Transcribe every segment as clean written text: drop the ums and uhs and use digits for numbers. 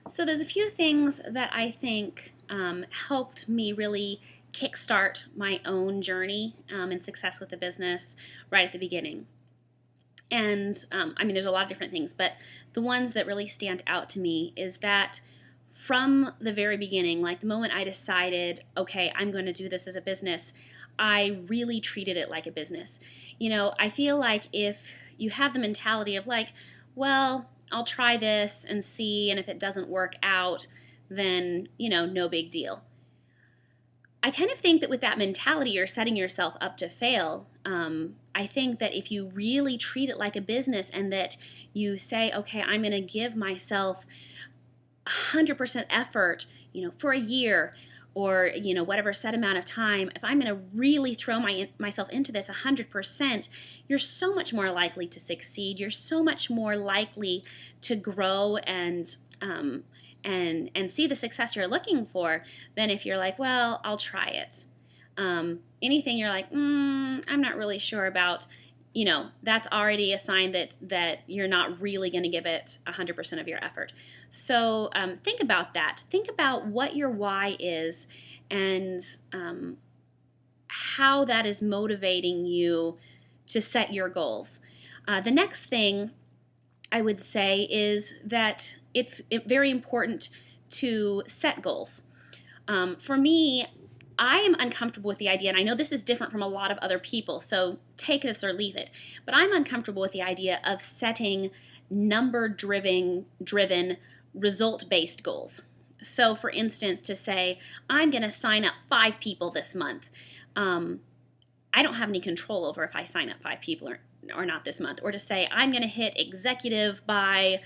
So there's a few things that I think helped me really kickstart my own journey and success with the business right at the beginning. And I mean, there's a lot of different things, but the ones that really stand out to me is that from the very beginning, like the moment I decided, okay, I'm going to do this as a business, I really treated it like a business. I feel like if you have the mentality of like, well, I'll try this and see, and if it doesn't work out, then, no big deal. I kind of think that with that mentality, you're setting yourself up to fail. I think that if you really treat it like a business and that you say, okay, I'm going to give myself 100% effort, for a year or, whatever set amount of time, if I'm going to really throw myself into this 100%, you're so much more likely to succeed. You're so much more likely to grow and see the success you're looking for than if you're like, well, I'll try it. Anything you're like, I'm not really sure about, that's already a sign that you're not really going to give it 100% of your effort. So think about that. Think about what your why is and how that is motivating you to set your goals. The next thing I would say is that it's very important to set goals. For me, I am uncomfortable with the idea, and I know this is different from a lot of other people, so take this or leave it, but I'm uncomfortable with the idea of setting number-driven, result-based goals. So, for instance, to say, I'm going to sign up 5 people this month. I don't have any control over if I sign up 5 people or not this month. Or to say, I'm going to hit executive by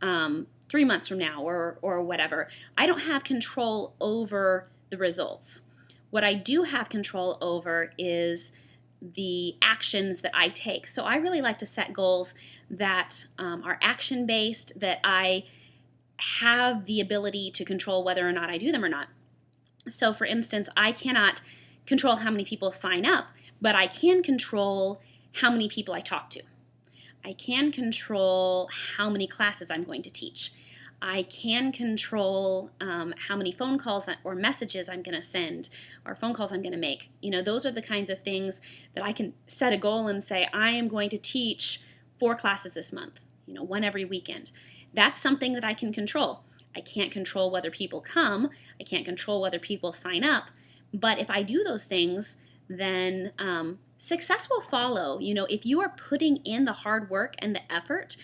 3 months from now or whatever. I don't have control over the results. What I do have control over is the actions that I take. So I really like to set goals that are action-based, that I have the ability to control whether or not I do them or not. So for instance, I cannot control how many people sign up, but I can control how many people I talk to. I can control how many classes I'm going to teach. I can control how many phone calls or messages I'm going to send or phone calls I'm going to make. Those are the kinds of things that I can set a goal and say, I am going to teach 4 classes this month, one every weekend. That's something that I can control. I can't control whether people come. I can't control whether people sign up. But if I do those things, then success will follow. If you are putting in the hard work and the effort,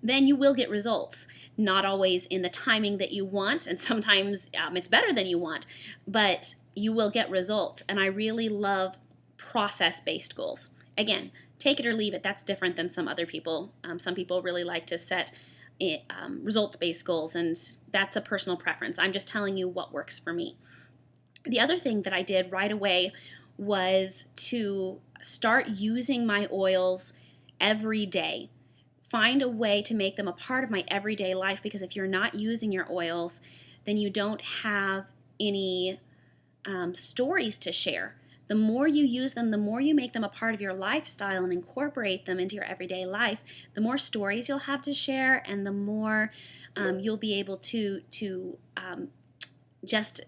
then you will get results. Not always in the timing that you want, and sometimes it's better than you want, but you will get results. And I really love process-based goals. Again, take it or leave it. That's different than some other people. Some people really like to set results-based goals, and that's a personal preference. I'm just telling you what works for me. The other thing that I did right away was to start using my oils every day. Find a way to make them a part of my everyday life, because if you're not using your oils, then you don't have any stories to share. The more you use them, the more you make them a part of your lifestyle and incorporate them into your everyday life, the more stories you'll have to share, and the more you'll be able to just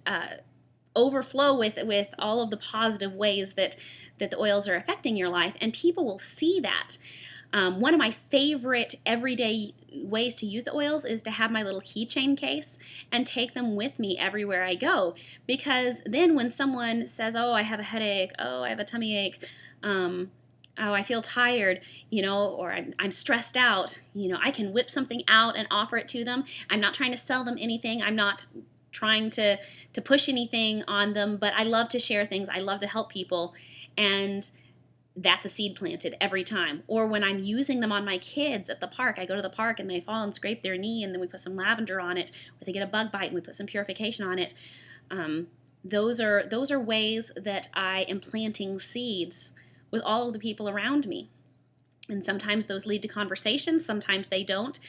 overflow with all of the positive ways that the oils are affecting your life, and people will see that. One of my favorite everyday ways to use the oils is to have my little keychain case and take them with me everywhere I go, because then when someone says, oh, I have a headache, oh, I have a tummy ache, oh, I feel tired, or I'm stressed out, I can whip something out and offer it to them. I'm not trying to sell them anything. I'm not trying to push anything on them, but I love to share things. I love to help people, and that's a seed planted every time. Or when I'm using them on my kids at the park, I go to the park and they fall and scrape their knee, and then we put some lavender on it, or they get a bug bite and we put some purification on it. Those are ways that I am planting seeds with all of the people around me. And sometimes those lead to conversations, sometimes they don't.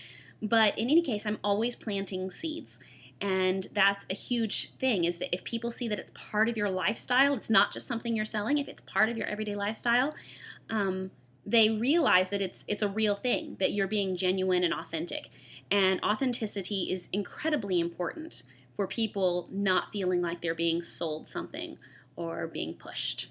But in any case, I'm always planting seeds. And that's a huge thing, is that if people see that it's part of your lifestyle, it's not just something you're selling, if it's part of your everyday lifestyle, they realize that it's a real thing, that you're being genuine and authentic. And authenticity is incredibly important for people not feeling like they're being sold something or being pushed.